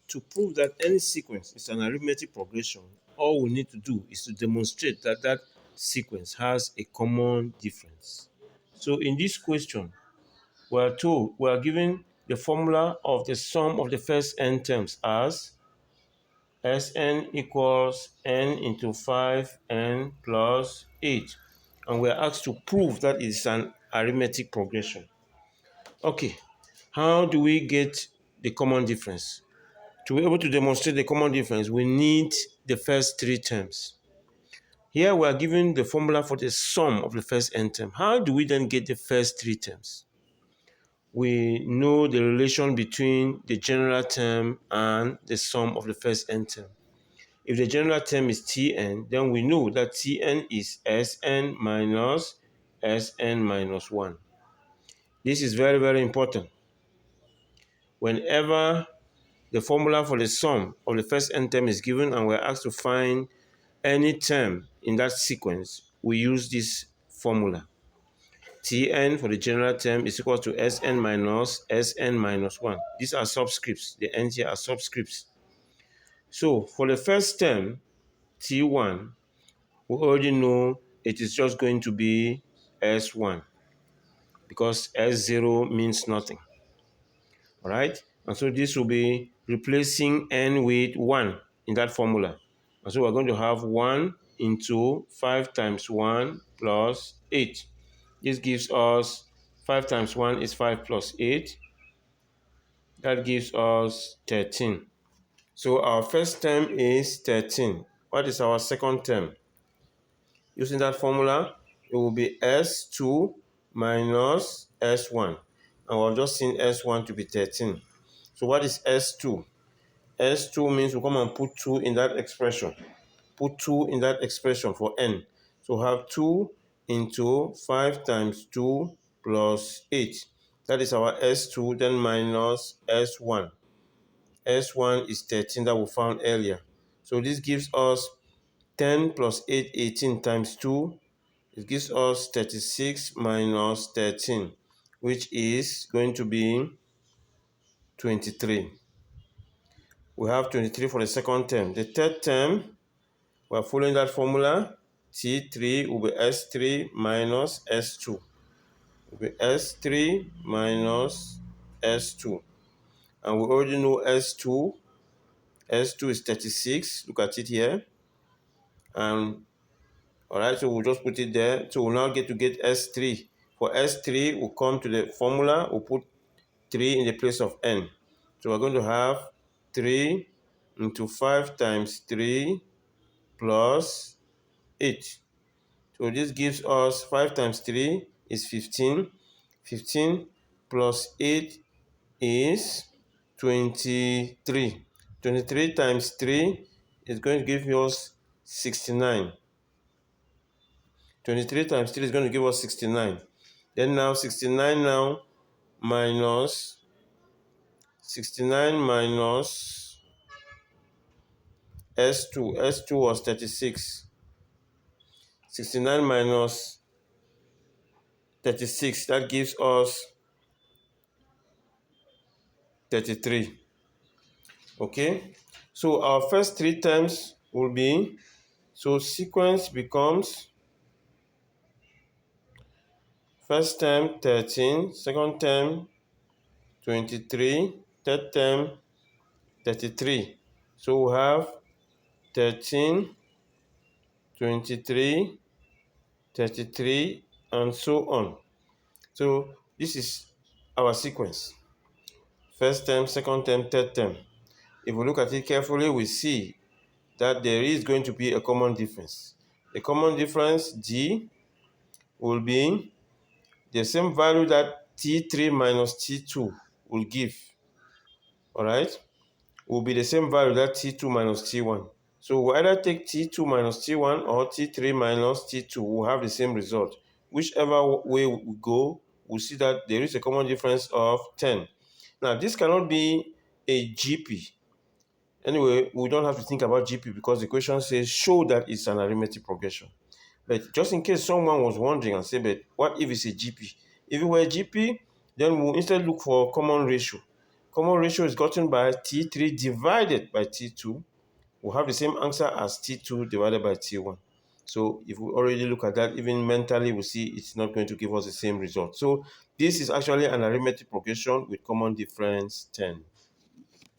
to prove that any sequence is an arithmetic progression, all we need to do is to demonstrate that that sequence has a common difference. So in this question, we are given the formula of the sum of the first n terms as Sn equals n into 5n plus 8. And we are asked to prove that it is an arithmetic progression. Okay, how do we get the common difference? To be able to demonstrate the common difference, we need the first three terms. Here we are given the formula for the sum of the first n term. How do we then get the first three terms? We know the relation between the general term and the sum of the first n term. If the general term is Tn, then we know that Tn is Sn minus Sn minus 1. This is very, very important. Whenever the formula for the sum of the first n term is given and we're asked to find any term in that sequence, we use this formula. Tn for the general term is equal to Sn minus Sn minus 1. These are subscripts. The n's here are subscripts. So for the first term, T1, we already know it is just going to be S1 because S0 means nothing. All right? And so this will be replacing n with 1 in that formula. And so we're going to have 1 into 5 times 1 plus 8. This gives us 5 times 1 is 5 plus 8. That gives us 13. So our first term is 13. What is our second term? Using that formula, it will be S2 minus S1. And we've just seen S1 to be 13. So what is S2? S2 means we come and put 2 in that expression. Put 2 in that expression for n. So have 2 into 5 times 2 plus 8. That is our S2, then minus S1. S1 is 13 that we found earlier. So this gives us 10 plus 8, 18 times 2. It gives us 36 minus 13, which is going to be 23. We have 23 for the second term. The third term, we are following that formula. T3 will be S3 minus S2. Will be S3 minus S2. And we already know S2. S2 is 36. Look at it here. And all right, so we'll just put it there. So we'll now get S3. For S3, we'll come to the formula. We'll put 3 in the place of n. So we're going to have 3 into 5 times 3 plus 8. So this gives us 5 times 3 is 15. 15 plus 8 is 23. 23 times 3 is going to give us 69. 23 times 3 is going to give us 69. Then now 69 now minus 69 minus S2. S2 was 36. 69 minus 36, that gives us 33. Okay, so our first three terms will be, so sequence becomes first term 13, second term 23, third term 33. So we have 13, 23, 33, and so on. So this is our sequence. First term, second term, third term. If we look at it carefully, we see that there is going to be a common difference. The common difference, G, will be the same value that T3 minus T2 will give. All right? Will be the same value that T2 minus T1. So we'll either take T2 minus T1 or T3 minus T2. We'll have the same result. Whichever way we go, we'll see that there is a common difference of 10. Now, this cannot be a GP. Anyway, we don't have to think about GP because the question says show that it's an arithmetic progression. But just in case someone was wondering and say, but what if it's a GP? If it were a GP, then we'll instead look for common ratio. common ratio is gotten by T3 divided by T2. We'll have the same answer as T2 divided by T1. So if we already look at that, even mentally, we see it's not going to give us the same result. So this is actually an arithmetic progression with common difference 10.